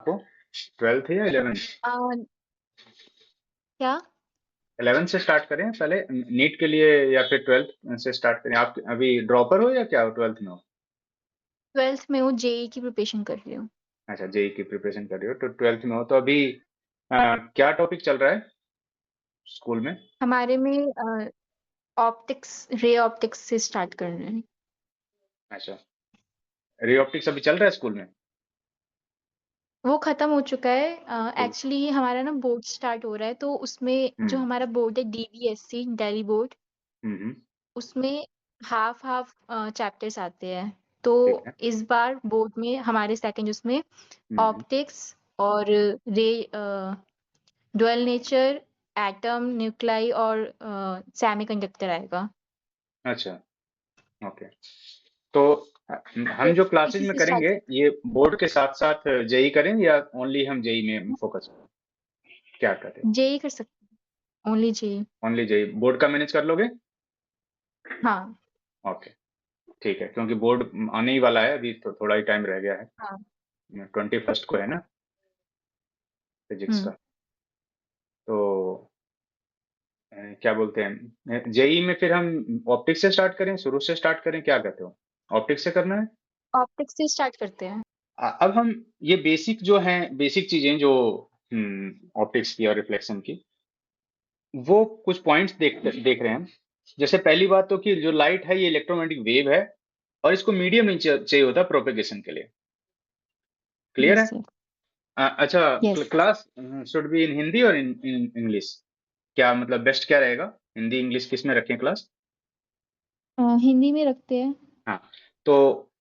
आपको? 12th या 11th? आ, क्या? 11th से स्टार्ट करें पहले नीट के लिए, या फिर 12th से स्टार्ट करें? आप अभी ड्रॉपर हो या क्या हो, 12th में हो? 12th में हूँ, जेई की प्रिपरेशन कर रही हूँ। अच्छा, जेई की प्रिपरेशन कर रही हो तो 12th में हो तो अभी क्या टॉपिक चल रहा है स्कूल में? हमारे में ऑप्टिक्स, रे ऑप्टिक्स से स्टार्ट कर रहे हैं। अच्छा, रे ऑप्टिक्स अभी चल रहा है स्कूल में? वो खत्म हो चुका है। तो एक्चुअली हमारा ना बोर्ड स्टार्ट हो रहा है, तो उसमें जो हम्म हमारा बोर्ड है डीबीएससी, दिल्ली बोर्ड, हम्म, उसमें हाफ हाफ चैप्टर्स आते हैं। तो ठीक है। इस बार बोर्ड में हमारे सेकंड उसमें हम्म, ऑप्टिक्स और रे, डुअल नेचर, एटम, न्यूक्लाई और सेमीकंडक्टर आएगा। अच्छा, ओके। तो हम तो जो क्लासेज इसी में से करेंगे, स्टार्ट। ये बोर्ड के साथ साथ जेई करेंगे या ओनली हम जेई में फोकस, क्या करें? जेई कर सकते हैं, only JE. Only JE board का मैनेज कर लोगे? हाँ। ओके, ठीक है, क्योंकि बोर्ड आने ही वाला है, अभी तो थोड़ा ही टाइम रह गया हाँ। है। 21st को है ना, फिजिक्स हम्म। का। तो क्या बोलते हैं, जेई में फिर हम ऑप्टिक्स से स्टार्ट करें, शुरू से स्टार्ट करें, क्या कहते हो? ऑप्टिक्स से करना है? ऑप्टिक्स से स्टार्ट करते हैं। अब हम ये बेसिक जो हैं, बेसिक चीजें जो ऑप्टिक्स की और रिफ्लेक्शन की, वो कुछ पॉइंट्स देख रहे हैं। जैसे पहली बात तो कि जो लाइट है ये इलेक्ट्रोमैग्नेटिक वेव है, और इसको मीडियम नहीं चाहिए होता प्रोपेगेशन के लिए। क्लियर है? Yes sir. अच्छा, yes. Class should be in Hindi और इन इंग्लिश? क्या मतलब बेस्ट क्या रहेगा, हिंदी इंग्लिश किस में रखें क्लास? हिंदी में रखते हैं। हाँ, तो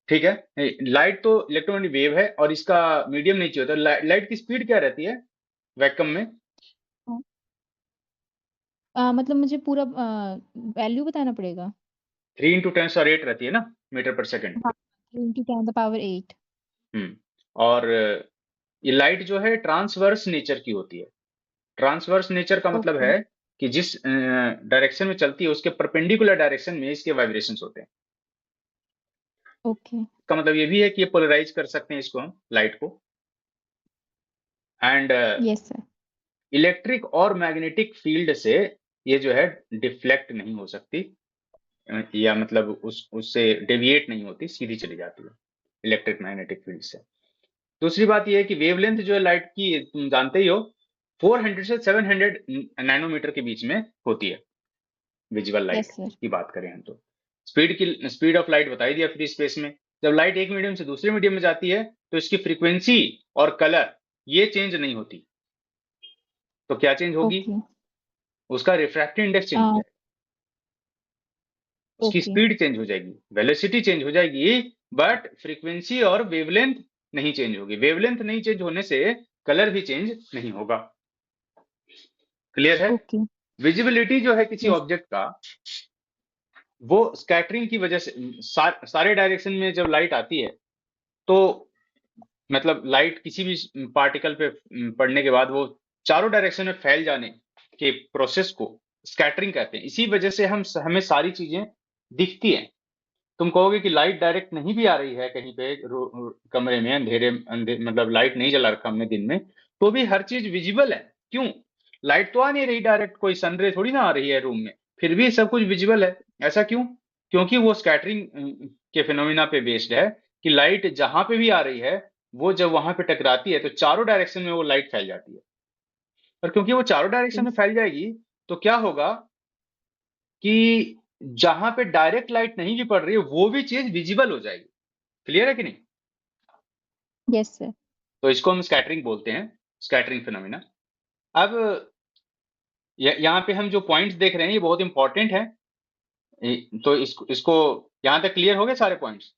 ठीक है। लाइट तो इलेक्ट्रोमैग्नेटिक वेव है और इसका मीडियम नहीं चाहिए होता। लाइट की स्पीड क्या रहती है वैक्यूम में? मतलब मुझे पूरा वैल्यू बताना पड़ेगा। 3 × 10⁸ रहती है ना, मीटर पर सेकंड। हाँ, 10⁸ हम्म और ये लाइट जो है ट्रांसवर्स नेचर की होती है। ट्रांसवर्स नेचर का मतलब ओके। है कि जिस डायरेक्शन में चलती है उसके परपेंडिकुलर डायरेक्शन में इसके वाइब्रेशंस होते हैं। ओके। इसका मतलब ये भी है कि ये पोलराइज कर सकते हैं इसको, हम लाइट को। And yes sir. इलेक्ट्रिक और मैग्नेटिक फील्ड से ये जो है डिफ्लेक्ट नहीं हो सकती, या मतलब उस उससे डेविएट नहीं होती, सीधी चली जाती है इलेक्ट्रिक मैग्नेटिक फील्ड से। दूसरी बात यह है कि वेवलेंथ जो है लाइट की, तुम जानते ही हो, 400 से 700 नैनोमीटर के बीच में होती है, विजुअल लाइट यस सर। की बात करें हम तो। स्पीड ऑफ लाइट बता ही दिया फ्री स्पेस में। जब लाइट एक मीडियम से दूसरे मीडियम में जाती है तो इसकी फ्रीक्वेंसी और कलर ये चेंज नहीं होती। तो क्या चेंज होगी? ओके। उसका रिफ्रैक्टिव इंडेक्स चेंज हो जाएगा, उसकी ओके। स्पीड चेंज हो जाएगी, वेलोसिटी चेंज हो जाएगी, बट फ्रीक्वेंसी और वेवलेंथ नहीं चेंज होगी। वेवलेंथ नहीं चेंज होने से कलर भी चेंज नहीं होगा। क्लियर है? ओके। विजिबिलिटी जो है किसी यस। ऑब्जेक्ट का, वो स्कैटरिंग की वजह से सारे डायरेक्शन में जब लाइट आती है, तो मतलब लाइट किसी भी पार्टिकल पे पड़ने के बाद वो चारों डायरेक्शन में फैल जाने के प्रोसेस को स्कैटरिंग कहते हैं। इसी वजह से हमें सारी चीजें दिखती हैं। तुम कहोगे कि लाइट डायरेक्ट नहीं भी आ रही है कहीं पे, कमरे में मतलब लाइट नहीं जला रखा हमने दिन में, तो भी हर चीज विजिबल है। क्यों? लाइट तो आ नहीं रही डायरेक्ट, कोई सनरे थोड़ी ना आ रही है रूम में, फिर भी सब कुछ विजिबल है। ऐसा क्यों? क्योंकि वो स्कैटरिंग के फिनोमिना पे बेस्ड है, कि लाइट जहां पे भी आ रही है, वो जब वहां पे टकराती है तो चारों डायरेक्शन में वो लाइट फैल जाती है। और क्योंकि वो चारों डायरेक्शन में फैल जाएगी, तो क्या होगा कि जहां पे डायरेक्ट लाइट नहीं भी पड़ रही है वो भी चीज विजिबल हो जाएगी। क्लियर है कि नहीं? Yes sir. तो इसको हम स्कैटरिंग बोलते हैं, स्कैटरिंग फिनोमिना। अब यहाँ पे हम जो पॉइंट्स देख रहे हैं ये बहुत इंपॉर्टेंट है। तो इसको यहाँ तक क्लियर हो गए सारे पॉइंट्स?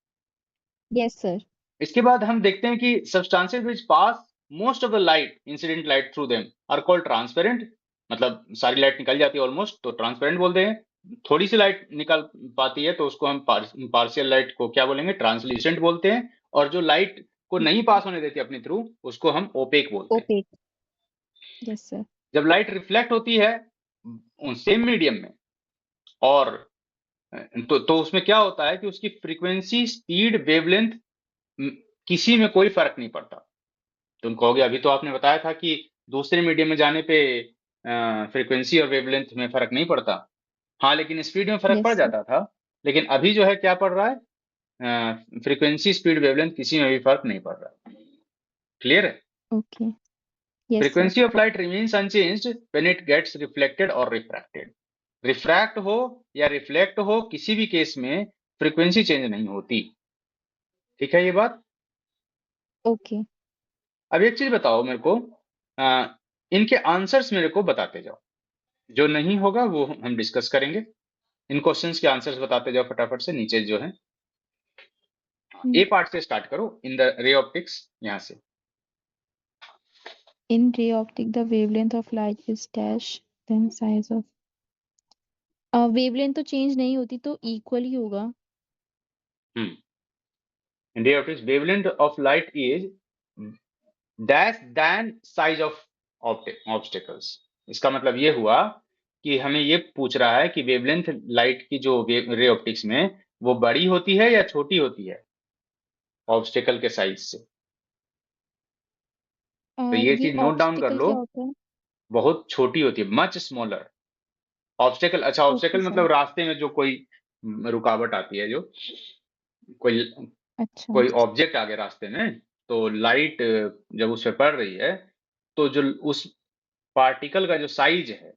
Yes sir. इसके बाद हम देखते हैं कि substances which pass most of the light, incident light through them, are called transparent. मतलब सारी लाइट निकल जाती है ऑलमोस्ट, तो ट्रांसपेरेंट बोलते हैं। थोड़ी सी लाइट निकल पाती है तो उसको हम पार्शियल लाइट को क्या बोलेंगे, ट्रांसल्यूसेंट बोलते हैं। और जो लाइट को नहीं पास होने देती अपने थ्रू, उसको हम ओपेक बोलते हैं। ओपेक। Yes sir. जब लाइट रिफ्लेक्ट होती है सेम मीडियम में, और तो उसमें क्या होता है कि उसकी फ्रीक्वेंसी, स्पीड, वेवलेंथ, किसी में कोई फर्क नहीं पड़ता। तुम कहोगे अभी तो आपने बताया था कि दूसरे मीडियम में जाने पे फ्रीक्वेंसी और वेवलेंथ में फर्क नहीं पड़ता। हाँ, लेकिन स्पीड में फर्क यस पड़ सर। जाता था। लेकिन अभी जो है क्या पड़ रहा है, फ्रीक्वेंसी स्पीड वेवलेंथ किसी में भी फर्क नहीं पड़ रहा। क्लियर है? Okay. Yes sir. Frequency of light remains unchanged when it gets reflected और रिफ्रैक्टेड। रिफ्रैक्ट हो या रिफ्लेक्ट हो, किसी भी केस में फ्रीक्वेंसी चेंज नहीं होती। ठीक है ये बात? ओके। अब एक चीज बताओ मेरे को, अ, इनके आंसर्स मेरे को बताते जाओ। जो नहीं होगा वो हम डिस्कस करेंगे। इन क्वेश्चंस के आंसर्स बताते जाओ फटाफट से, नीचे जो है। ए पार्ट से स्टार्ट करो, इन द रे ऑप्टिक्स, यहाँ से। In ray optic the wavelength of light is dash than size of. Wavelength तो चेंज नहीं होती तो इक्वल ही होगा। In ray optics wavelength of light is dash than size of obstacles. इसका मतलब ये हुआ कि हमें ये पूछ रहा है कि वेवलेंथ लाइट की जो रे ऑप्टिक्स में, वो बड़ी होती है या छोटी होती है ऑब्स्टेकल के साइज से। तो ये ये चीज नोट डाउन कर ऑब्स्टिकल लो। क्या होता है? बहुत छोटी होती है, मच स्मॉलर। ऑब्स्टेकल, अच्छा ओके ऑब्स्टेकल सर। मतलब रास्ते में जो कोई रुकावट आती है, जो कोई अच्छा। कोई ऑब्जेक्ट आ गया रास्ते में, तो लाइट जब उस पे पड़ रही है, तो जो उस पार्टिकल का जो साइज है,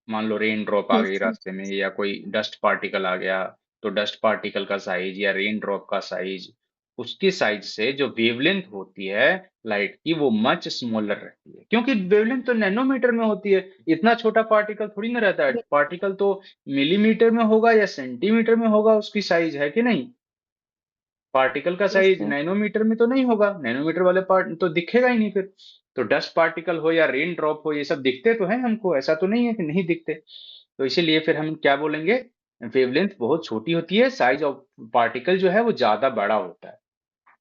मान लो रेन ड्रॉप आ यस गई सर। रास्ते में, या कोई डस्ट पार्टिकल आ गया, तो डस्ट पार्टिकल का साइज या रेन ड्रॉप का साइज, उसकी साइज से जो वेवलेंथ होती है लाइट की, वो मच स्मॉलर रहती है। क्योंकि वेवलेंथ तो नैनोमीटर में होती है। इतना छोटा पार्टिकल थोड़ी ना रहता है। पार्टिकल तो मिलीमीटर में होगा या सेंटीमीटर में होगा उसकी साइज, है कि नहीं? पार्टिकल का यस साइज सर। नैनोमीटर में तो नहीं होगा। नैनोमीटर वाले पार्ट तो दिखेगा ही नहीं फिर। तो डस्ट पार्टिकल हो या रेन ड्रॉप हो, ये सब दिखते तो हैं हमको, ऐसा तो नहीं है कि नहीं दिखते। तो इसीलिए फिर हम क्या बोलेंगे, वेवलेंथ बहुत छोटी होती है, साइज ऑफ पार्टिकल जो है वो ज्यादा बड़ा होता है।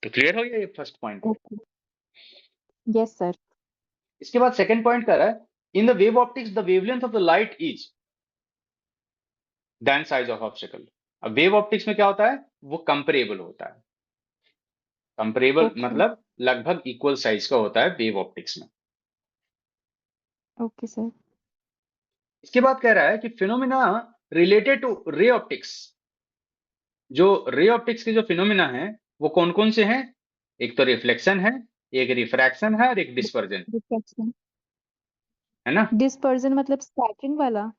तो क्लियर हो गया ये first point. Okay. Yes sir. इसके बाद सेकंड पॉइंट कर रहा है, in the wave optics the wavelength of the light is then size of obstacle. अब वेव ऑप्टिक्स में क्या होता है, वो कंपेरेबल होता है। Comparable okay. मतलब लगभग इक्वल साइज का होता है वेव ऑप्टिक्स में। Okay sir. इसके बाद कह रहा है कि phenomena related to ray optics, जो रे ऑप्टिक्स के जो फिनोमिना है वो कौन कौन से हैं। एक तो रिफ्लेक्शन है, एक रिफ्रैक्शन है, और एक डिस्पर्जन, डिफ्रैक्शन। है ना? डिस्पर्जन मतलब स्कैटरिंग वाला।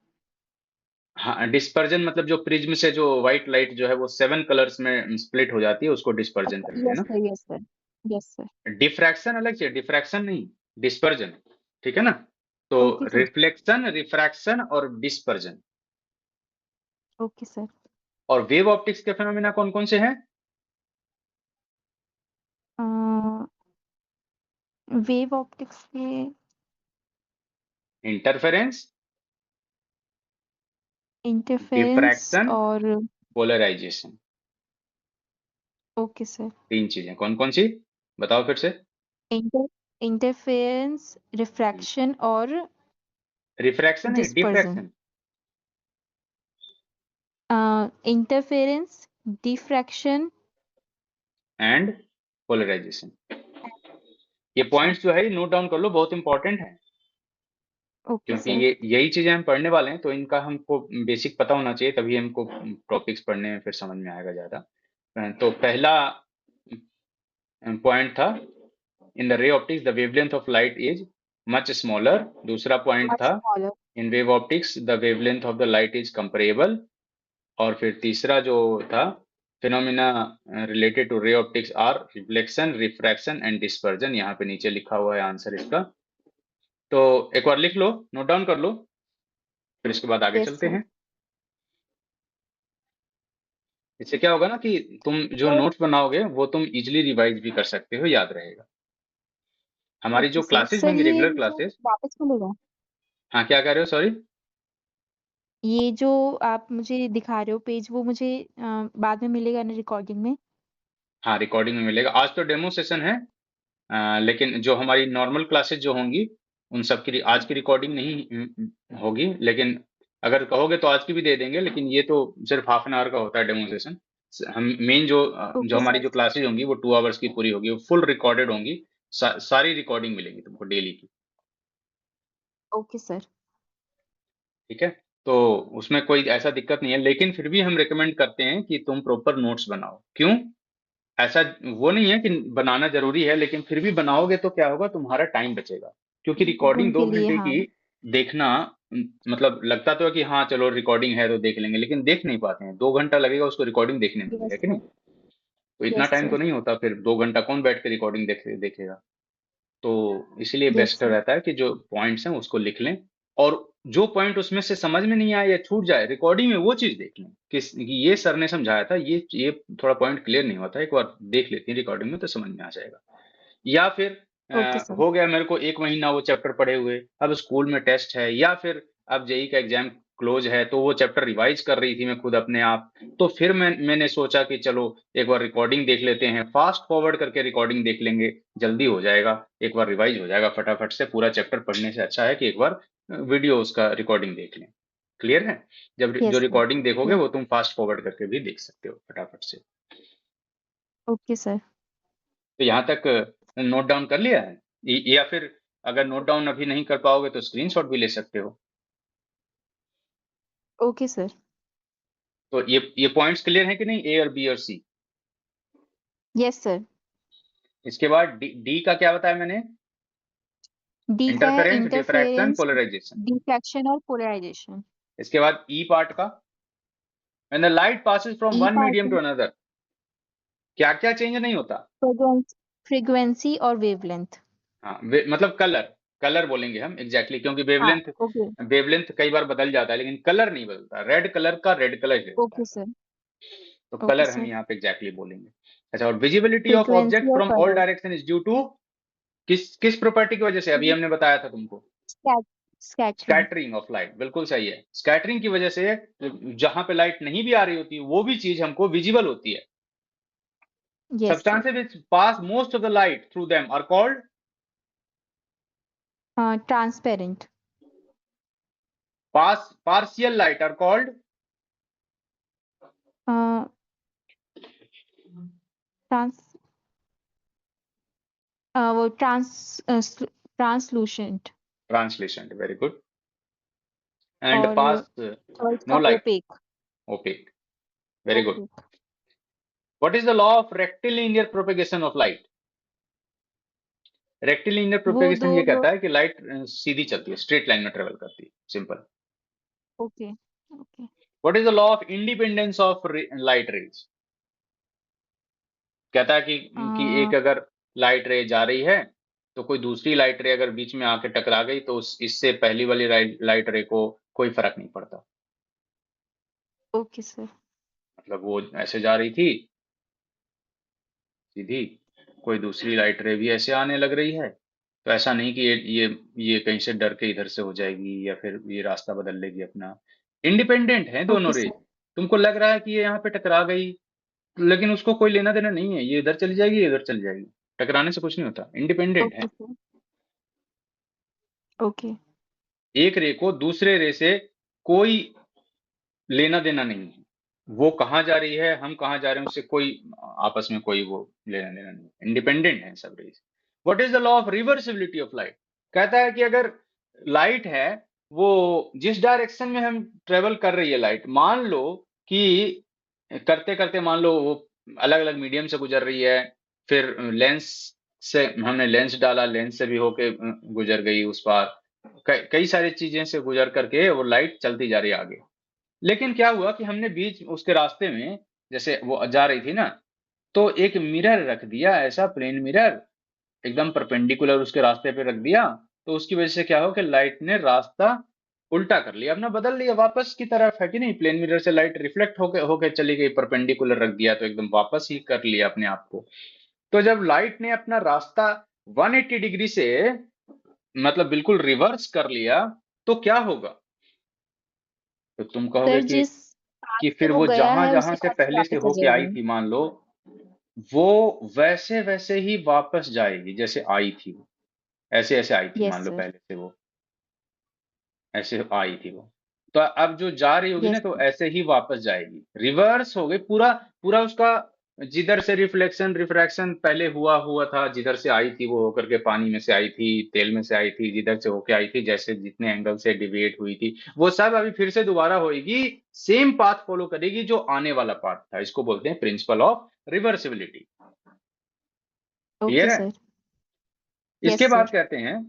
हाँ, डिस्पर्जन मतलब जो प्रिज्म से जो व्हाइट लाइट जो है वो 7 कलर्स में स्प्लिट हो जाती है, उसको डिस्पर्जन अच्छा। कहते हैं यस ना। Sir. Yes sir. Yes sir. Diffraction अलग से, डिफ्रैक्शन नहीं, डिस्पर्जन। ठीक है ना? तो ओके सर। रिफ्लेक्शन, रिफ्रैक्शन और डिस्पर्जन। Okay sir. और वेव ऑप्टिक्स के फिनोमिना कौन कौन से हैं? वेव ऑप्टिक्स के इंटरफेरेंस, इंटरफेरेंस डिफ्रैक्शन, और। पोलराइजेशन। Okay sir. तीन चीजें कौन कौन सी, बताओ फिर से। इंटर इंटरफेरेंस, रिफ्रैक्शन और रिफ्रैक्शन नहीं, dispersion. Diffraction interference, diffraction. And polarisation. ये अच्छा। पॉइंट्स जो है नोट डाउन कर लो, बहुत इंपॉर्टेंट है। ओके क्योंकि सर। ये यही चीजें हम पढ़ने वाले हैं, तो इनका हमको बेसिक पता होना चाहिए, तभी हमको टॉपिक्स पढ़ने में फिर समझ में आएगा ज्यादा। तो पहला पॉइंट था, in the ray optics the wavelength of light is much smaller. दूसरा पॉइंट मच था, smaller. In wave optics the wavelength of the light is comparable. और फिर तीसरा जो था, phenomena related to ray optics are reflection, refraction and dispersion. यहाँ पे नीचे लिखा हुआ है आंसर इसका। तो एक बार लिख लो, नोट डाउन कर लो, फिर इसके बाद आगे यस चलते सर। हैं। इससे क्या होगा ना कि तुम जो नोट्स बनाओगे वो तुम इजिली रिवाइज भी कर सकते हो, याद रहेगा। हमारी ओके जो सर। क्लासेस सर होंगी, ये रेगुलर मुझे क्लासेस। वापस मिलेगा? हाँ, क्या कह रहे हो, सॉरी। ये जो आप मुझे दिखा रहे हो पेज, वो मुझे बाद में मिलेगा ना रिकॉर्डिंग में? हाँ, रिकॉर्डिंग में मिलेगा। आज तो डेमो सेशन है, लेकिन जो हमारी नॉर्मल क्लासेस जो होंगी, उन सब की आज की रिकॉर्डिंग नहीं होगी। लेकिन अगर कहोगे तो आज की भी दे देंगे, लेकिन ये तो सिर्फ हाफ एन आवर का होता है डेमो सेशन। हम मेन जो ओके हमारी सर। जो क्लासेज होंगी वो 2 आवर्स की पूरी होगी, वो फुल रिकॉर्डेड होंगी। सारी रिकॉर्डिंग मिलेगी तुमको डेली की। Okay sir. ठीक है, तो उसमें कोई ऐसा दिक्कत नहीं है, लेकिन फिर भी हम रिकमेंड करते हैं कि तुम प्रॉपर नोट्स बनाओ। क्यों? ऐसा वो नहीं है कि बनाना जरूरी है, लेकिन फिर भी बनाओगे तो क्या होगा, तुम्हारा टाइम बचेगा। क्योंकि रिकॉर्डिंग रिवीजन दो के लिए, घंटे हाँ। की देखना, मतलब लगता तो है कि हाँ चलो रिकॉर्डिंग है तो देख लेंगे, लेकिन देख नहीं पाते हैं। 2 घंटा लगेगा उसको रिकॉर्डिंग देखने में भी, यस है कि नहीं? सर। तो इतना यस टाइम तो सर। नहीं होता, फिर 2 घंटा कौन बैठ के रिकॉर्डिंग देखेगा। तो इसीलिए यस बेस्ट सर। रहता है कि जो पॉइंट्स हैं उसको लिख लें, और जो पॉइंट उसमें से समझ में नहीं आए या छूट जाए, रिकॉर्डिंग में वो चीज देख लें कि ये सर ने समझाया था, ये थोड़ा पॉइंट क्लियर नहीं हुआ था, एक बार देख लेते हैं रिकॉर्डिंग में तो समझ में आ जाएगा। या फिर ओके सर। हो गया मेरे को 1 महीना वो चैप्टर पढ़े हुए, अब स्कूल में टेस्ट है, या फिर अब जेई का एग्जाम क्लोज है, तो वो चैप्टर रिवाइज कर रही थी मैं खुद अपने आप। तो फिर मैंने सोचा कि चलो एक बार रिकॉर्डिंग देख लेते हैं, फास्ट फॉरवर्ड करके रिकॉर्डिंग देख लेंगे, जल्दी हो जाएगा, एक बार रिवाइज हो जाएगा फटाफट से। पूरा चैप्टर पढ़ने से अच्छा है कि एक बार वीडियो उसका रिकॉर्डिंग देख लें। क्लियर है? जब जो यस सर। रिकॉर्डिंग देखोगे यस। वो तुम फास्ट फॉरवर्ड करके भी देख सकते हो फटाफट से। Okay sir. तो यहाँ तक नोट डाउन कर लिया है? या फिर अगर नोट डाउन अभी नहीं कर पाओगे तो स्क्रीनशॉट भी ले सकते हो। Okay sir. तो ये पॉइंट्स क्लियर हैं कि नहीं, ए और बी और सी? Yes sir. इसके बाद डी का क्या बताया मैंने? डी का है interference, diffraction, interference, polarisation. Diffraction और पोलराइजेशन। इसके बाद ई पार्ट का, when the light passes from E one medium part to another, क्या क्या चेंज नहीं होता? फ्रीक्वेंसी और वेवलेंथ। हाँ, मतलब कलर, कलर बोलेंगे हम एग्जैक्टली क्योंकि हाँ। Wavelength, okay. वेवलेंथ कई बार बदल जाता है लेकिन कलर नहीं बदलता। रेड कलर का रेड कलर ही रहता ओके है। सर। तो ओके कलर हम सर। यहाँ पे एग्जैक्टली बोलेंगे। अच्छा, और विजिबिलिटी ऑफ फ्रीक्वेंसी ऑब्जेक्ट और from all colour. Direction is due to, किस किस प्रॉपर्टी की वजह से? अभी हमने बताया था तुमको, स्कैटरिंग। स्कैटरिंग ऑफ लाइट, बिल्कुल सही है। स्कैटरिंग की वजह से जहां पे लाइट नहीं भी आ रही होती वो भी चीज हमको विजिबल होती है। Yes sir. Substances which pass most of the light through them are called, transparent. partial light are called, trans वो translucent. translucent, very good, and और pass थर्ड का no light, opaque. opaque, very good. Opaque. What is the law of rectilinear propagation of light? Rectilinear वो दो propagation ये दो। कहता है कि लाइट सीधी चलती है, स्ट्रेट लाइन में ट्रेवल करती है, simple. Okay. Okay. What is the law of independence of light rays? कहता है कि एक अगर लाइट रे जा रही है तो कोई दूसरी लाइट रे अगर बीच में आके टकरा गई तो इससे पहली वाली लाइट रे को कोई फर्क नहीं पड़ता। Okay sir. मतलब वो ऐसे जा रही थी सीधी, कोई दूसरी लाइट रे भी ऐसे आने लग रही है, तो ऐसा नहीं कि ये कहीं से डर के इधर से हो जाएगी या फिर ये रास्ता बदल लेगी अपना। इंडिपेंडेंट है दोनों ओके रे। सर। तुमको लग रहा है कि ये यहाँ पे टकरा गई, लेकिन उसको कोई लेना देना नहीं है, ये इधर चली जाएगी ये इधर चली जाएगी, टकराने से कुछ नहीं होता, इंडिपेंडेंट ओके है। सर। ओके। एक रे को दूसरे रे से कोई लेना देना नहीं है, वो कहाँ जा रही है हम कहाँ जा रहे हैं उससे कोई आपस में कोई वो लेना देना नहीं है, इंडिपेंडेंट है सब rays. What is the law of reversibility of light? कहता है कि अगर लाइट है, वो जिस डायरेक्शन में हम ट्रेवल कर रही है लाइट, मान लो कि करते करते मान लो वो अलग अलग मीडियम से गुजर रही है, फिर लेंस से हमने लेंस डाला, लेंस से भी होके गुजर गई उस पार, कई सारी चीजें से गुजर करके वो लाइट चलती जा रही है आगे। लेकिन क्या हुआ कि हमने बीच उसके रास्ते में, जैसे वो जा रही थी ना, तो एक मिरर रख दिया, ऐसा प्लेन मिरर एकदम परपेंडिकुलर उसके रास्ते पे रख दिया। तो उसकी वजह से क्या हो कि लाइट ने रास्ता उल्टा कर लिया, अपना बदल लिया वापस की तरफ, है कि नहीं? प्लेन मिरर से लाइट रिफ्लेक्ट होके होके चली गई, परपेंडिकुलर रख दिया तो एकदम वापस ही कर लिया अपने आप को। तो जब लाइट ने अपना रास्ता 180 डिग्री से मतलब बिल्कुल रिवर्स कर लिया, तो क्या होगा? तो तुम कहोगे सर जिस पाथ कि से फिर वो वो गया जहां है जहां उसी से पाथ से पहले से वापस आ होके आई जाएगी। थी मान लो, वो वैसे वैसे ही वापस जाएगी जैसे आई थी वो, ऐसे ऐसे आई थी मान यस लो सर। पहले से वो, ऐसे आई थी वो। तो अब जो जा रही होगी ना यस तो सर। ऐसे ही वापस जाएगी, रिवर्स हो गई पूरा, पूरा उसका जिधर से रिफ्लेक्शन रिफ्रैक्शन पहले हुआ था, जिधर से आई थी वो होकर के पानी में से आई थी, तेल में से आई थी, जिधर से होके आई थी, जैसे जितने एंगल से डिविएट हुई थी, वो सब अभी फिर से दोबारा होएगी, सेम पाथ फॉलो करेगी जो आने वाला पाथ था। इसको बोलते हैं principle of reversibility. Okay clear है? सर। इसके यस बाद सर। कहते हैं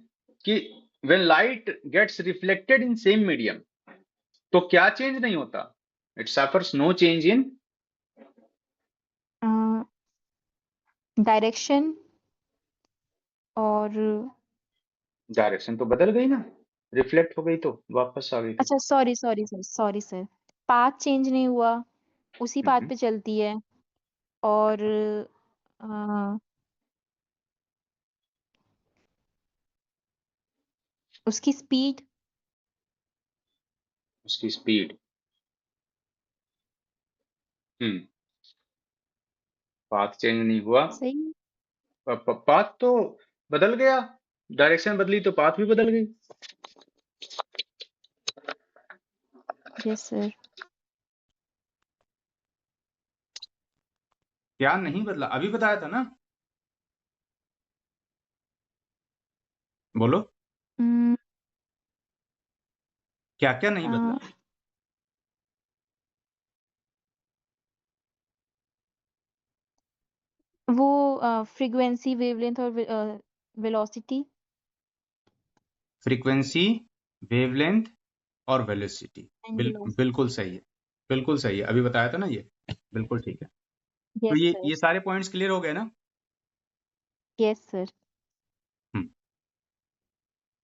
कि when light gets reflected in same medium, तो क्या चेंज नहीं होता? It suffers no change in direction और डायरेक्शन। तो बदल गई ना, रिफ्लेक्ट हो गई तो वापस आ गई तो। अच्छा, sorry sorry sir, sorry sir. Path change नहीं हुआ, उसी पाथ हम्म, पे चलती है। और अ, उसकी स्पीड। उसकी स्पीड। हम्म। पाथ चेंज नहीं हुआ। सही। पाथ तो बदल गया, डायरेक्शन बदली तो पाथ भी बदल गई। Yes sir. क्या नहीं बदला? अभी बताया था ना। बोलो, हम्म, क्या क्या नहीं बदला? अ, वो फ्रीक्वेंसी, वेवलेंथ और वेलोसिटी। फ्रीक्वेंसी, वेवलेंथ और वेलोसिटी। And velocity. बिल्कुल सही है, बिल्कुल सही है, अभी बताया था ना ये। बिल्कुल ठीक है। तो यस ये सर। सारे पॉइंट्स क्लियर हो गए ना? Yes sir. हम्म।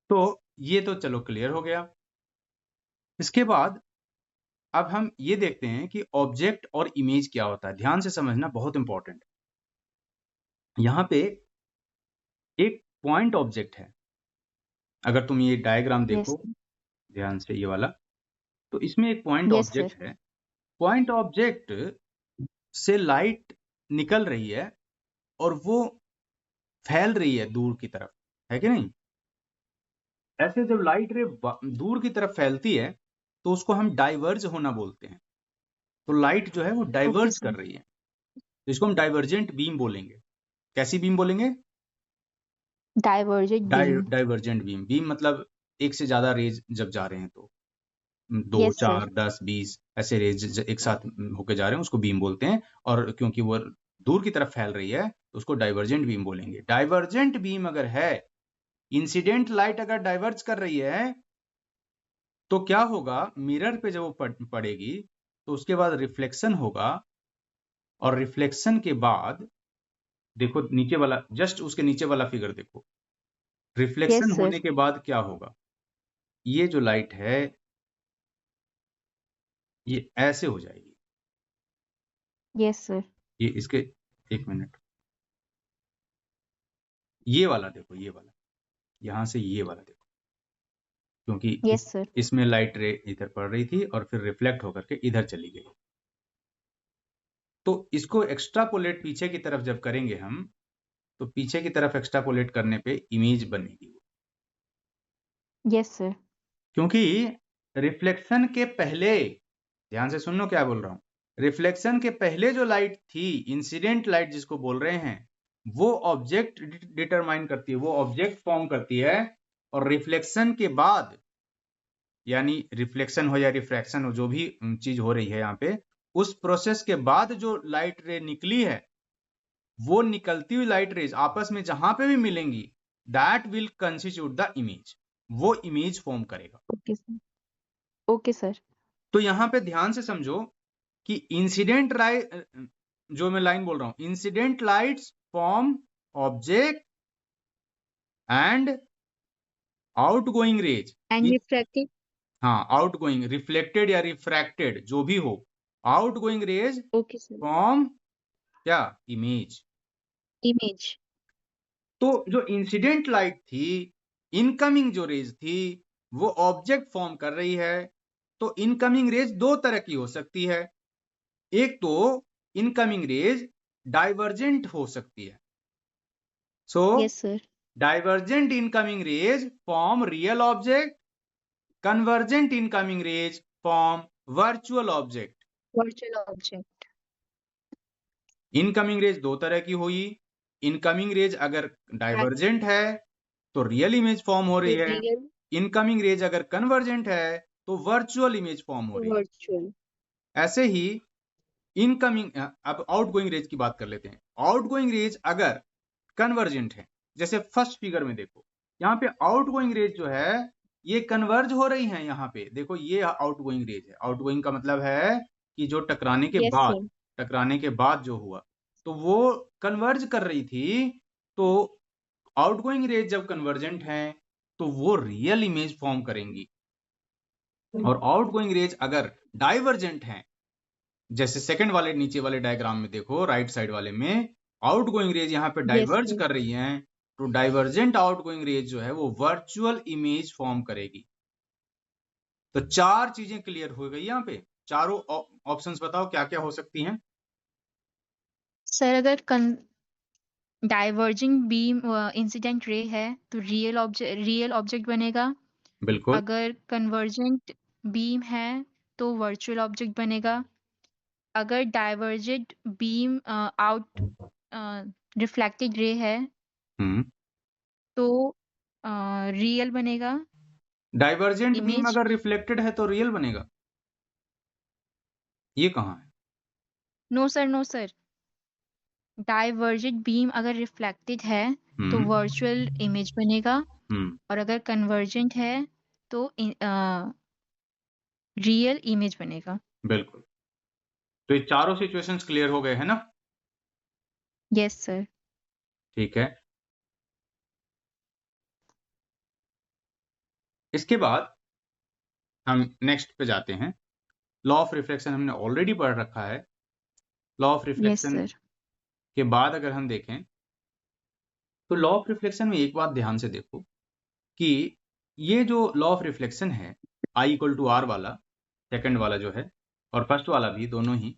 तो ये तो चलो क्लियर हो गया। इसके बाद अब हम ये देखते हैं कि ऑब्जेक्ट और इमेज क्या होता है। ध्यान से समझना, बहुत इंपॉर्टेंट। यहाँ पे एक पॉइंट ऑब्जेक्ट है। अगर तुम ये डायग्राम यस। देखो ध्यान से, ये वाला, तो इसमें एक पॉइंट यस सर। ऑब्जेक्ट है। पॉइंट ऑब्जेक्ट से लाइट निकल रही है और वो फैल रही है दूर की तरफ, है कि नहीं? ऐसे जब लाइट रे दूर की तरफ फैलती है तो उसको हम डाइवर्ज होना बोलते हैं। तो लाइट जो है वो ओके डाइवर्ज कर सर। रही है, तो इसको हम डाइवर्जेंट बीम बोलेंगे। कैसी बीम बोलेंगे? Divergent beam. Divergent beam. Beam मतलब एक से ज्यादा रेज जब जा रहे हैं तो, दो यस सर। चार 10 20 ऐसे रेज एक साथ होके जा रहे हैं, उसको बीम बोलते हैं। और क्योंकि वो दूर की तरफ फैल रही है तो उसको डाइवर्जेंट बीम बोलेंगे। डाइवर्जेंट बीम अगर है, इंसिडेंट लाइट अगर डाइवर्ज कर रही है, तो क्या होगा? मिरर पे जब वो पड़ेगी तो उसके बाद रिफ्लेक्शन होगा, और रिफ्लेक्शन के बाद देखो नीचे वाला, जस्ट उसके नीचे वाला फिगर देखो। Reflection yes sir. होने के बाद क्या होगा? ये जो लाइट है ये ऐसे हो जाएगी। Yes sir. ये इसके, एक मिनट, ये वाला देखो, ये वाला, यहां से ये वाला देखो, क्योंकि यस सर। इसमें लाइट रे इधर पड़ रही थी और फिर रिफ्लेक्ट होकर के इधर चली गई। तो इसको एक्स्ट्रापोलेट पीछे की तरफ जब करेंगे हम, तो पीछे की तरफ एक्स्ट्रापोलेट करने पे इमेज बनेगी। Yes sir. क्योंकि रिफ्लेक्शन के पहले, ध्यान से सुनो क्या बोल रहा हूं, रिफ्लेक्शन के पहले जो लाइट थी, इंसिडेंट लाइट जिसको बोल रहे हैं, वो ऑब्जेक्ट डिटरमाइन करती है, वो ऑब्जेक्ट फॉर्म करती है। और रिफ्लेक्शन के बाद, यानी रिफ्लेक्शन हो या रिफ्रैक्शन हो, जो भी चीज हो रही है यहाँ पे, उस प्रोसेस के बाद जो लाइट रे निकली है, वो निकलती हुई लाइट रेज आपस में जहां पे भी मिलेंगी, that will constitute the image. वो इमेज फॉर्म करेगा। Okay sir. Okay sir. तो यहां पे ध्यान से समझो कि इंसिडेंट लाइट, जो मैं लाइन बोल रहा हूं, incident lights form object and outgoing rays. And refracted. हाँ, आउटगोइंग, रिफ्लेक्टेड या रिफ्रैक्टेड जो भी हो, outgoing rays okay sir. Form क्या? इमेज। इमेज। तो जो इंसिडेंट लाइट थी, इनकमिंग जो रेज थी, वो ऑब्जेक्ट फॉर्म कर रही है। तो इनकमिंग रेज दो तरह की हो सकती है। एक तो इनकमिंग रेज डाइवर्जेंट हो सकती है। So yes sir. Divergent incoming rays form real object, convergent incoming rays form virtual object. Virtual object. Incoming rays दो तरह की हुई। इनकमिंग रेज अगर डाइवर्जेंट है तो रियल इमेज फॉर्म हो रही है, रियल इनकमिंग रेज अगर कन्वर्जेंट है तो वर्चुअल इमेज फॉर्म हो रही वर्चुअल। है। ऐसे ही इनकमिंग, अब आउटगोइंग रेज की बात कर लेते हैं। आउटगोइंग रेज अगर कन्वर्जेंट है, जैसे फर्स्ट फिगर में देखो, यहाँ पे आउटगोइंग रेज जो है ये कन्वर्ज हो रही है। यहाँ पे देखो ये आउटगोइंग रेज है। आउटगोइंग का मतलब है कि जो यस सर। टकराने के बाद जो हुआ तो वो कन्वर्ज कर रही थी। तो आउटगोइंग रेज जब कन्वर्जेंट है तो वो रियल इमेज फॉर्म करेंगी। और आउटगोइंग रेज अगर डाइवर्जेंट है, जैसे सेकंड वाले नीचे वाले डायग्राम में देखो, राइट साइड वाले में आउटगोइंग रेज यहाँ पे यस डाइवर्ज सर। कर रही हैं, तो डाइवर्जेंट आउटगोइंग रेज जो है वो वर्चुअल इमेज फॉर्म करेगी। तो चार चीजें क्लियर हो गई यहाँ पे। चारों ऑप्शंस बताओ क्या क्या हो सकती हैं। सर अगर डाइवर्जिंग बीम इंसिडेंट रे है तो रियल ऑब्जेक्ट बनेगा। बिल्कुल। अगर कन्वर्जेंट बीम है तो वर्चुअल ऑब्जेक्ट बनेगा। अगर divergent beam out reflected ray है हम्म। तो रियल बनेगा डाइवर्जेंट बीम इमेज। अगर रिफ्लेक्टेड है तो रियल बनेगा, ये कहाँ है? No sir, no sir. Divergent beam अगर रिफ्लेक्टेड है तो हम्म। वर्चुअल इमेज बनेगा। हम्म। और अगर कन्वर्जेंट है तो रियल इमेज बनेगा। बिल्कुल। तो ये चारों सिचुएशंस क्लियर हो गए हैं ना? Yes sir. ठीक है। इसके बाद हम नेक्स्ट पे जाते हैं। लॉ ऑफ रिफ्लेक्शन हमने ऑलरेडी पढ़ रखा है। Law of yes reflection sir. के बाद अगर हम देखें तो लॉ ऑफ रिफ्लेक्शन में एक बात ध्यान से देखो कि ये जो लॉ ऑफ रिफ्लेक्शन है, आई इक्वल टू आर वाला, सेकंड वाला जो है और फर्स्ट वाला भी, दोनों ही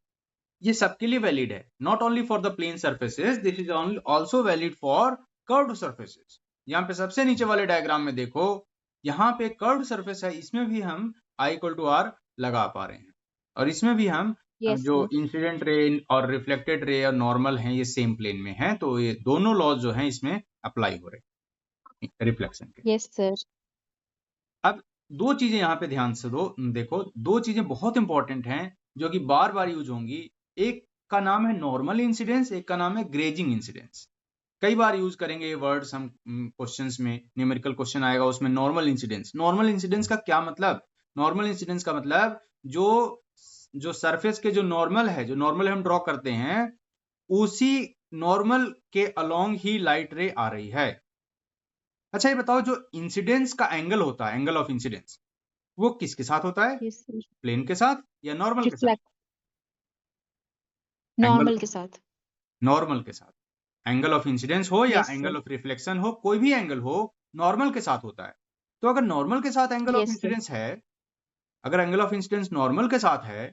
ये सबके लिए वैलिड है। Not only for the plane surfaces, this is also valid for curved surfaces. यहाँ पे सबसे नीचे वाले डायग्राम में देखो, यहाँ पे कर्व्ड सर्फेस है, इसमें भी हम आई इक्वल टू आर लगा पा रहे हैं। और इसमें भी हम यस जो सर। इंसिडेंट रे और रिफ्लेक्टेड रे और नॉर्मल हैं ये सेम प्लेन में हैं, तो ये दोनों लॉज जो हैं इसमें अप्लाई हो रहे हैं रिफ्लेक्शन के। Yes sir. अब दो चीजें यहाँ पे ध्यान से देखो, दो चीजें बहुत इंपॉर्टेंट हैं जो कि बार बार यूज होंगी। एक का नाम है नॉर्मल इंसिडेंस, एक का नाम है ग्रेजिंग इंसिडेंस। कई बार यूज करेंगे ये वर्ड्स हम क्वेश्चंस में, न्यूमेरिकल क्वेश्चन आएगा उसमें नॉर्मल इंसिडेंस। नॉर्मल इंसिडेंस का क्या मतलब? नॉर्मल इंसिडेंस का मतलब जो जो सरफेस के जो नॉर्मल है, जो नॉर्मल हम ड्रॉ करते हैं, उसी नॉर्मल के अलोंग ही लाइट रे आ रही है। अच्छा ये बताओ, जो इंसिडेंस का एंगल होता है, एंगल ऑफ इंसिडेंस, वो किसके साथ होता है? Yes sir. प्लेन के साथ या नॉर्मल के साथ? रिफ्लेक्ट एंगल नॉर्मल के साथ। नॉर्मल के साथ। एंगल ऑफ इंसिडेंस हो या yes sir. Angle of reflection हो, कोई भी एंगल हो, नॉर्मल के साथ होता है। तो अगर नॉर्मल के साथ angle of yes sir. Incidence है, अगर एंगल ऑफ इंसिडेंस नॉर्मल के साथ है,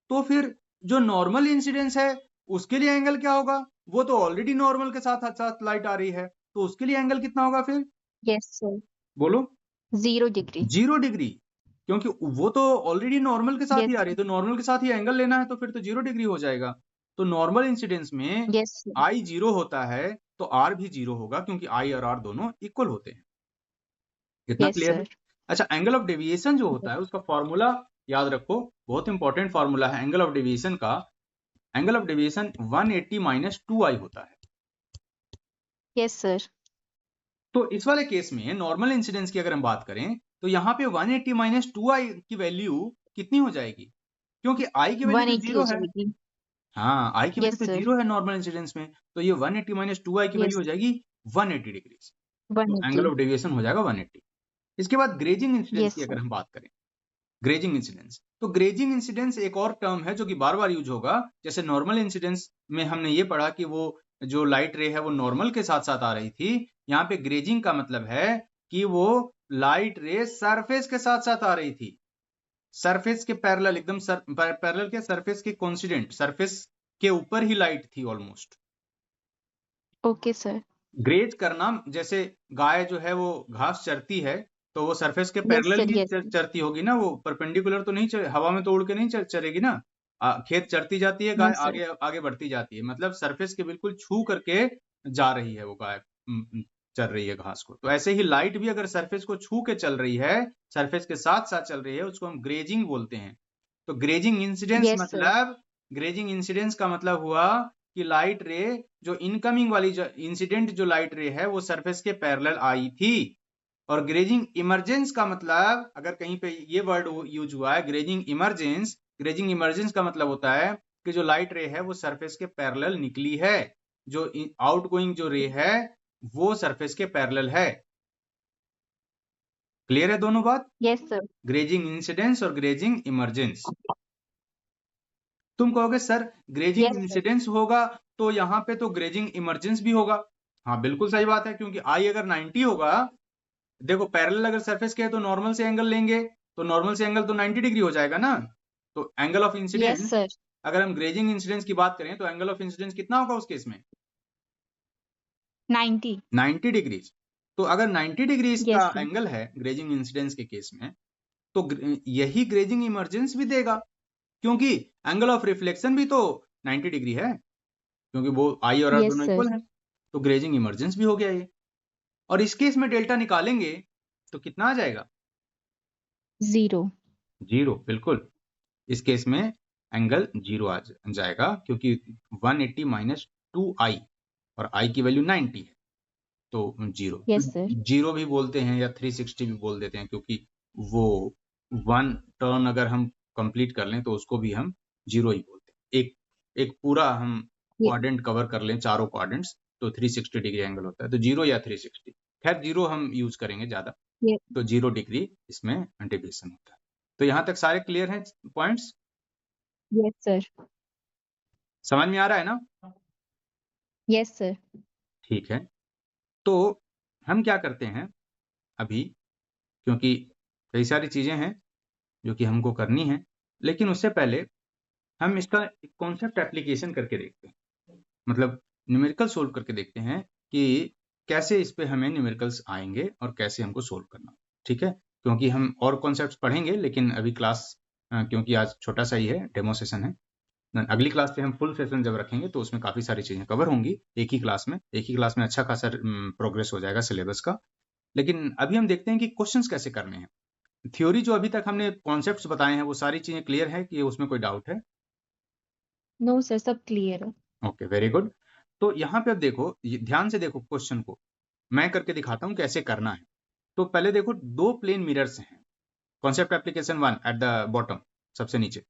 तो फिर जो नॉर्मल इंसिडेंस है उसके लिए एंगल क्या होगा? वो तो ऑलरेडी नॉर्मल के साथ साथ लाइट आ रही है, तो उसके लिए एंगल कितना होगा फिर? Yes sir. बोलो। 0 डिग्री। 0 डिग्री, क्योंकि वो तो ऑलरेडी नॉर्मल के साथ ही यस आ रही है, तो नॉर्मल के साथ ही एंगल लेना है, तो फिर तो 0 डिग्री हो जाएगा। तो नॉर्मल इंसिडेंस में यस सर। आई 0 होता है तो आर भी 0 होगा, क्योंकि आई और आर दोनों इक्वल होते हैं। कितना यस क्लियर है? सर। अच्छा, एंगल ऑफ डेविएशन जो होता है उसका फॉर्मूला याद रखो, बहुत इंपॉर्टेंट फॉर्मूला है एंगल ऑफ डेविएशन का। Angle of deviation 180 minus 2i होता है। Yes sir. तो इस वाले केस में नॉर्मल इंसिडेंस की अगर हम बात करें तो यहाँ पे 180 माइनस 2i की वैल्यू कितनी हो जाएगी? क्योंकि i की वैल्यू तो 180 हो 0 है। जाएगी। हाँ, i की वैल्यू यस तो सर। 0 है नॉर्मल इंसिडेंस में, तो ये 180 माइनस 2i की वैल्यू यस। हो जाएगी 180 डिग्री। तो 180। एंगल ऑफ डेविएशन हो जाएगा 180। इसके बाद ग्रेजिंग इंसिडेंस यस की सर। अगर हम बात करें, ग्रेजिंग इंसिडेंस, तो ग्रेजिंग इंसिडेंस एक और टर्म है जो कि बार बार यूज होगा। जैसे नॉर्मल इंसिडेंस में हमने ये पढ़ा कि वो जो लाइट रे है वो नॉर्मल के साथ साथ आ रही थी। यहाँ पे ग्रेजिंग का मतलब है कि वो लाइट रे सरफेस के साथ साथ आ रही थी, सरफेस के पैरेलल, एकदम पैरेलल के सरफेस के कोइंसिडेंट, सरफेस के ऊपर ही लाइट थी ऑलमोस्ट। Okay sir. ग्रेज करना, जैसे गाय जो है वो घास चरती है तो वो सरफेस के यस पैरेलल सर। ही यस। चरती होगी ना, वो परपेंडिकुलर तो नहीं हवा में तो उड़ के नहीं चरेगी ना। खेत चढ़ती जाती है गाय, No, sir. आगे आगे बढ़ती जाती है, मतलब सरफेस के बिल्कुल छू करके जा रही है वो गाय, चल रही है घास को। तो ऐसे ही लाइट भी अगर सरफेस को छू के चल रही है, सरफेस के साथ साथ चल रही है, उसको हम ग्रेजिंग बोलते हैं। तो ग्रेजिंग इंसिडेंस Yes, sir. मतलब, ग्रेजिंग इंसिडेंस का मतलब हुआ कि लाइट रे जो इनकमिंग वाली जो इंसिडेंट जो लाइट रे है वो सरफेस के पैरेलल आई थी। और ग्रेजिंग इमरजेंस का मतलब, अगर कहीं पे ये वर्ड यूज हुआ है ग्रेजिंग इमरजेंस, ग्रेजिंग इमरजेंस का मतलब होता है कि जो लाइट रे है वो सरफेस के पैरेलल निकली है, जो आउटगोइंग जो रे है वो सरफेस के पैरेलल है। क्लियर है दोनों बात? Yes, sir. ग्रेजिंग इंसिडेंस और ग्रेजिंग इमरजेंस। तुम कहोगे sir grazing Yes, sir. Incidence होगा तो यहाँ पे तो ग्रेजिंग इमरजेंस भी होगा। हाँ बिल्कुल सही बात है, क्योंकि आई अगर 90 होगा, देखो पैरेलल अगर सरफेस के है तो नॉर्मल से एंगल लेंगे, तो नॉर्मल से एंगल तो 90 डिग्री हो जाएगा ना। तो angle of Yes, incidence, sir. अगर हम ग्रेजिंग इंसिडेंस की बात करें तो एंगल ऑफ इंसिडेंस कितना होगा उस केस में? 90. 90 डिग्रीज। तो अगर 90 डिग्रीज का Yes, sir. एंगल है ग्रेजिंग इंसिडेंस के केस में, तो यही ग्रेजिंग इमरजेंस भी देगा, क्योंकि एंगल ऑफ रिफ्लेक्शन भी तो 90 डिग्री है, क्योंकि वो आई और आर Yes, दोनों sir. इक्वल हैं। तो ग्रेजिंग इमरजेंस भी हो गया ये। और इस केस में डेल्टा निकालेंगे तो कितना आ जाएगा? 0. 0, बिल्कुल। इस केस में एंगल 0 आ जाएगा, क्योंकि 180 माइनस 2i और i की वैल्यू 90 है, तो 0। Yes, sir. 0 भी बोलते हैं या 360 भी बोल देते हैं, क्योंकि वो 1 टर्न अगर हम कंप्लीट कर लें तो उसको भी हम 0 ही बोलते हैं। एक पूरा हम Ye- क्वाड्रेंट कवर कर लें, चारों क्वाड्रेंट्स, तो 360 डिग्री एंगल होता है, तो 0 या 360, खैर 0 हम यूज करेंगे ज्यादा, Ye- तो 0 डिग्री इसमें डेविएशन होता है। तो यहां तक सारे क्लियर हैं पॉइंट्स? Yes, sir. समझ में आ रहा है ना? Yes, sir. ठीक है, तो हम क्या करते हैं अभी, क्योंकि कई सारी चीजें हैं जो कि हमको करनी है, लेकिन उससे पहले हम इसका एक कॉन्सेप्ट एप्लीकेशन करके देखते हैं, मतलब न्यूमेरिकल सोल्व करके देखते हैं कि कैसे इस पे हमें न्यूमेरिकल्स आएंगे और कैसे हमको सोल्व करना। ठीक है, क्योंकि हम और कॉन्सेप्ट्स पढ़ेंगे, लेकिन अभी क्लास क्योंकि आज छोटा सा ही है, डेमो सेशन है, अगली क्लास पे हम फुल सेशन जब रखेंगे तो उसमें काफी सारी चीजें कवर होंगी एक ही क्लास में अच्छा खासा प्रोग्रेस हो जाएगा सिलेबस का। लेकिन अभी हम देखते हैं कि क्वेश्चंस कैसे करने हैं। थ्योरी जो अभी तक हमने कॉन्सेप्ट्स बताए हैं वो सारी चीजें क्लियर है कि उसमें कोई डाउट है? No, sir. सब clear है. Okay, very good. तो यहाँ पे अब देखो, ध्यान से देखो क्वेश्चन को, मैं करके दिखाता हूँ कैसे करना है। तो पहले देखो, दो प्लेन मिरर्स हैं, concept application 1 at the bottom, सबसे नीचे।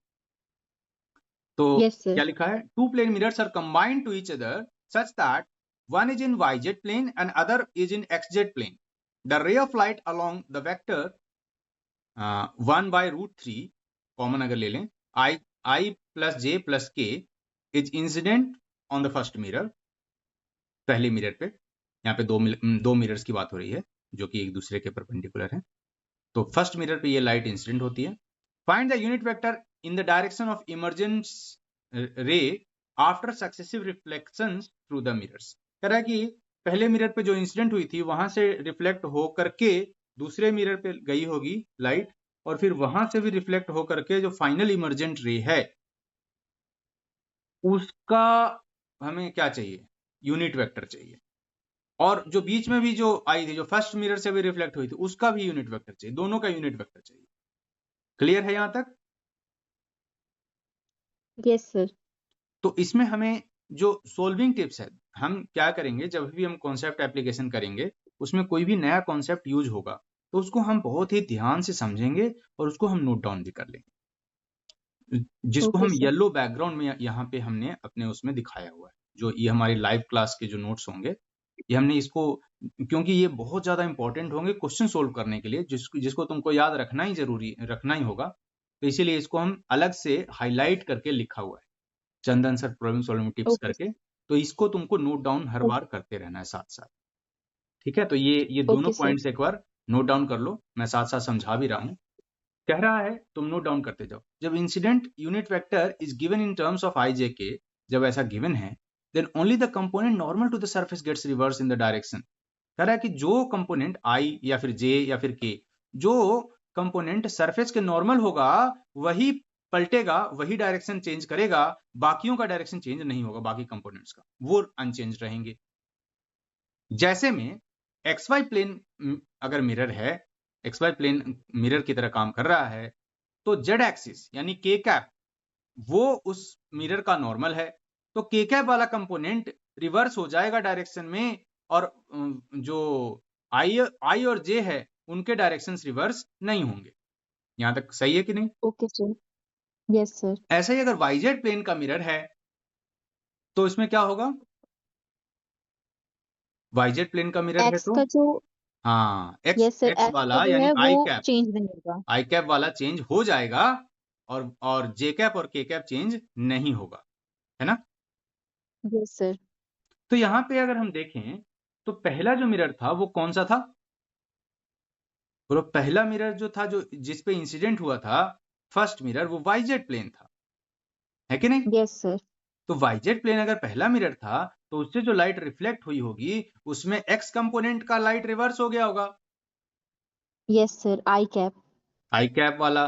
तो Yes, sir. क्या लिखा है? Two plane mirrors are combined to each other such that one is in YZ plane and other is in XZ plane. The ray of light along the vector 1/√3 common अगर ले लें, I plus J plus K is incident on the first mirror, पहले mirror पे। यहाँ पे दो mirrors की बात हो रही है जो कि एक दूसरे के परपेंडिकुलर है। तो फर्स्ट मिरर पे ये लाइट इंसिडेंट होती है। Find the unit vector in the direction of emergence ray after successive reflections through the mirrors. कह रहा है कि पहले मिरर पे जो इंसिडेंट हुई थी वहां से रिफ्लेक्ट हो करके दूसरे मिरर पे गई होगी लाइट, और फिर वहां से भी रिफ्लेक्ट हो करके जो फाइनल इमर्जेंट रे है उसका हमें क्या चाहिए? यूनिट वेक्टर चाहिए। और जो बीच में भी जो आई थी, जो फर्स्ट मिरर से भी रिफ्लेक्ट हुई थी, उसका भी यूनिट वेक्टर चाहिए, दोनों का यूनिट वेक्टर चाहिए। क्लियर है यहां तक? Yes, sir. तो इसमें हमें जो सोल्विंग टिप्स है, हम क्या करेंगे जब भी हम कॉन्सेप्ट एप्लीकेशन करेंगे, उसमें कोई भी नया कॉन्सेप्ट यूज होगा तो उसको हम बहुत ही ध्यान से समझेंगे और उसको हम नोट डाउन भी कर लेंगे, जिसको Okay, हम sir. येलो बैकग्राउंड में यहाँ पे हमने अपने उसमें दिखाया हुआ है। जो ये हमारी लाइव क्लास के जो नोट्स होंगे, ये हमने इसको, क्योंकि ये बहुत ज्यादा इंपॉर्टेंट होंगे क्वेश्चन सोल्व करने के लिए, जिसको तुमको याद रखना ही होगा, तो इसीलिए इसको हम अलग से हाईलाइट करके लिखा हुआ है, Chandan sir problem solving tips Okay, करके। तो इसको तुमको नोट डाउन हर बार करते रहना है साथ साथ। ठीक है, तो ये दोनों okay, sir. पॉइंट्स एक बार नोट डाउन कर लो, मैं साथ साथ समझा भी रहा हूँ। कह रहा है तुम नोट डाउन करते जाओ। जब incident unit vector is given in terms of IJK, जब ऐसा गिवन है, then only the component normal to the surface gets reverse in the direction. कह रहा है कि जो कंपोनेंट I या फिर J या फिर K, जो कंपोनेंट सरफेस के नॉर्मल होगा वही पलटेगा वही डायरेक्शन चेंज करेगा, बाकियों का डायरेक्शन चेंज नहीं होगा, बाकी कंपोनेंट्स का वो अनचेंज रहेंगे। जैसे में XY प्लेन अगर मिरर है, XY प्लेन मिरर की तरह काम कर रहा है, तो Z एक्सिस यानी K कैप वो उस मिरर का नॉर्मल है, तो K कैप वाला कंपोनेंट रिवर्स हो जाएगा डायरेक्शन में, और जो I और J है उनके डायरेक्शंस रिवर्स नहीं होंगे। यहां तक सही है कि नहीं? Okay sir, yes sir. ऐसे ही अगर YZ प्लेन का मिरर है तो इसमें क्या होगा? YZ प्लेन का मिरर है एक्स तो का जो, हाँ, यस सर, एक्स एक्स का वाला जो यानी है आई वो कैप, चेंज नहीं होगा। आई कैप वाला चेंज हो जाएगा, और जे कैप और के कैप चेंज नहीं होगा, है ना? Yes sir. तो यहाँ पे अगर हम देखें तो पहला जो मिरर था वो कौन सा था? बोलो, पहला मिरर जो था, जो जिस पे इंसिडेंट हुआ था, फर्स्ट मिरर, वो YZ प्लेन था, है कि नहीं? Yes sir. तो YZ प्लेन अगर पहला मिरर था तो उससे जो लाइट रिफ्लेक्ट हुई होगी उसमें एक्स कंपोनेंट का लाइट रिवर्स हो गया होगा, यस सर, आई कैप। आई कैप वाला।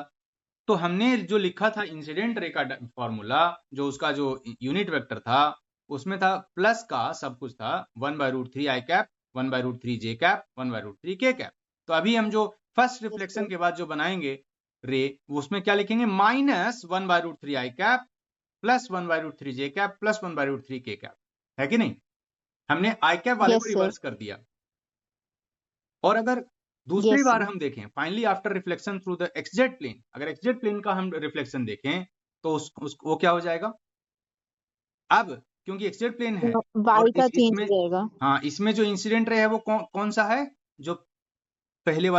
तो हमने जो लिखा था इंसिडेंट रे का फॉर्मूला, जो उसका जो यूनिट वेक्टर था, उसमें था प्लस का सब कुछ था 1/√3 आई कैप, 1/√3 जे कैप, 1/√3 के कैप। तो अभी हम जो फर्स्ट रिफ्लेक्शन के बाद जो बनाएंगे रे, उसमें क्या लिखेंगे? -1/√3 आई कैप प्लस 1/√3 जे कैप प्लस 1/√3 के कैप, है कि नहीं? हमने आई कैप वाले को यस सर। रिवर्स कर दिया। और अगर दूसरी यस बार सर। हम देखें, finally after reflection through the XZ plane, अगर XZ प्लेन का हम रिफ्लेक्शन देखें तो वो क्या हो जाएगा? अब क्योंकि XZ प्लेन है और वाई का चेंज इसमें, हो जाएगा। हाँ, इसमें जो इंसिडेंट रे है वो कौन सा है? जो पहले